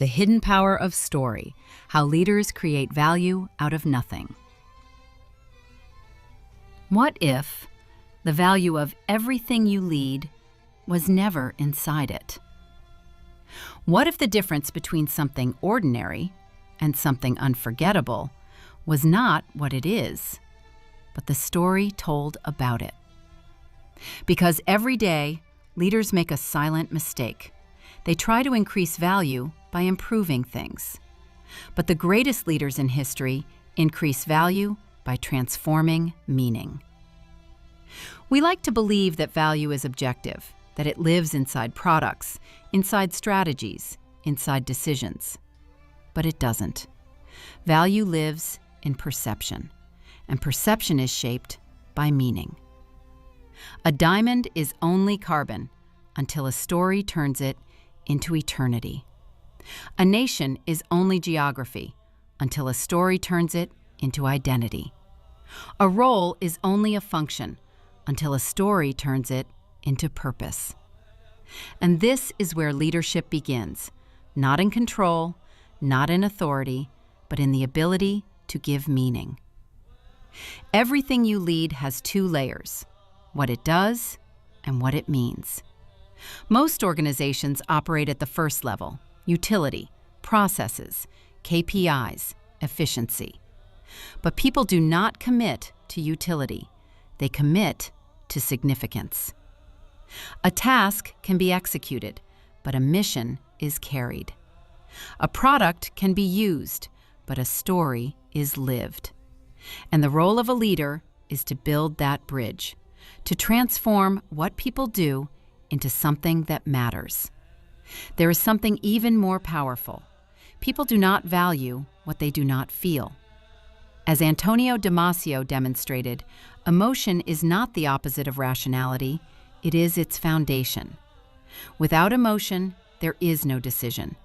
The Hidden Power of Story: How Leaders Create Value Out of Nothing. What if the value of everything you lead was never inside it? What if the difference between something ordinary and something unforgettable was not what it is, but the story told about it? Because every day, leaders make a silent mistake. They try to increase value by improving things. But the greatest leaders in history increase value by transforming meaning. We like to believe that value is objective, that it lives inside products, inside strategies, inside decisions. But it doesn't. Value lives in perception, and perception is shaped by meaning. A diamond is only carbon until a story turns it into eternity. A nation is only geography until a story turns it into identity. A role is only a function until a story turns it into purpose. And this is where leadership begins, not in control, not in authority, but in the ability to give meaning. Everything you lead has two layers: what it does and what it means. Most organizations operate at the first level: utility, processes, KPIs, efficiency. But people do not commit to utility. They commit to significance. A task can be executed, but a mission is carried. A product can be used, but a story is lived. And the role of a leader is to build that bridge, to transform what people do into something that matters. There is something even more powerful. People do not value what they do not feel. As Antonio Damasio demonstrated, emotion is not the opposite of rationality, it is its foundation. Without emotion, there is no decision.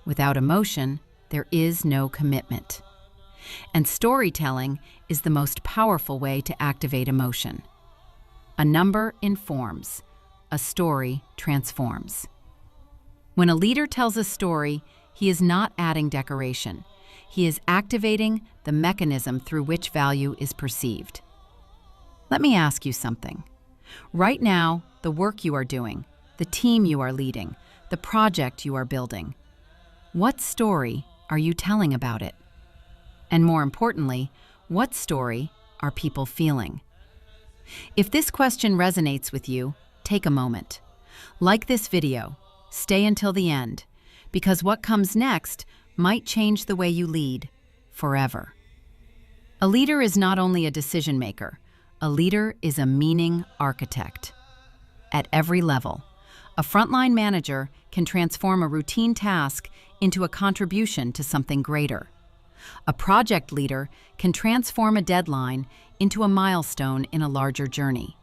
Without emotion, there is no commitment. And storytelling is the most powerful way to activate emotion. A number informs, a story transforms. When a leader tells a story, he is not adding decoration. He is activating the mechanism through which value is perceived. Let me ask you something. Right now, the work you are doing, the team you are leading, the project you are building, what story are you telling about it? And more importantly, what story are people feeling? If this question resonates with you, take a moment. Like this video. Stay until the end, because what comes next might change the way you lead forever. A leader is not only a decision maker, a leader is a meaning architect. At every level, a frontline manager can transform a routine task into a contribution to something greater. A project leader can transform a deadline into a milestone in a larger journey.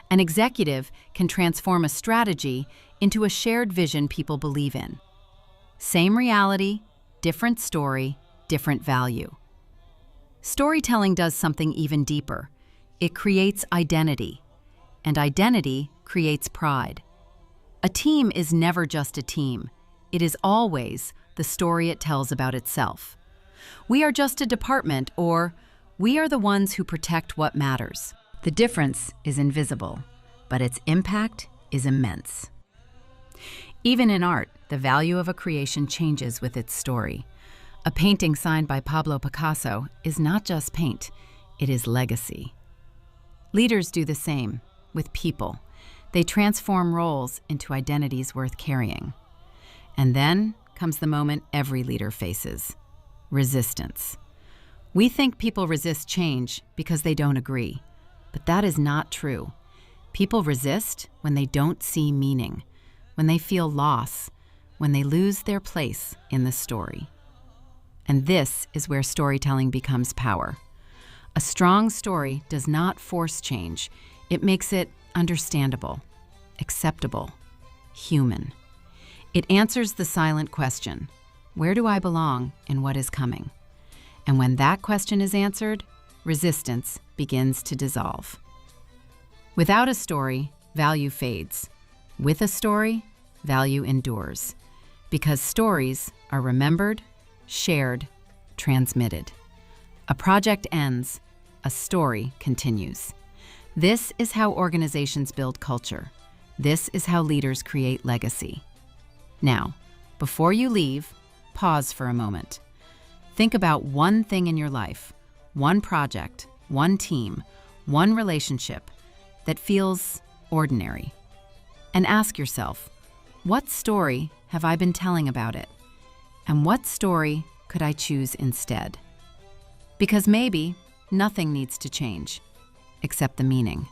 An executive can transform a strategy into a shared vision people believe in. Same reality, different story, different value. Storytelling does something even deeper. It creates identity, and identity creates pride. A team is never just a team. It is always the story it tells about itself. We are just a department, or we are the ones who protect what matters. The difference is invisible, but its impact is immense. Even in art, the value of a creation changes with its story. A painting signed by Pablo Picasso is not just paint, it is legacy. Leaders do the same with people. They transform roles into identities worth carrying. And then comes the moment every leader faces: resistance. We think people resist change because they don't agree, but that is not true. People resist when they don't see meaning, when they feel loss, when they lose their place in the story. And this is where storytelling becomes power. A strong story does not force change. It makes it understandable, acceptable, human. It answers the silent question: where do I belong in what is coming? And when that question is answered, resistance begins to dissolve. Without a story, value fades. With a story, value endures. Because stories are remembered, shared, transmitted. A project ends, a story continues. This is how organizations build culture. This is how leaders create legacy. Now, before you leave, pause for a moment. Think about one thing in your life, one project, one team, one relationship that feels ordinary. And ask yourself, what story have I been telling about it? And what story could I choose instead? Because maybe nothing needs to change, except the meaning.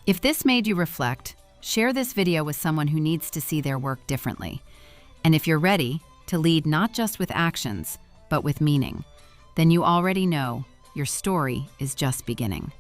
If this made you reflect, share this video with someone who needs to see their work differently. And if you're ready to lead not just with actions, but with meaning, then you already know your story is just beginning.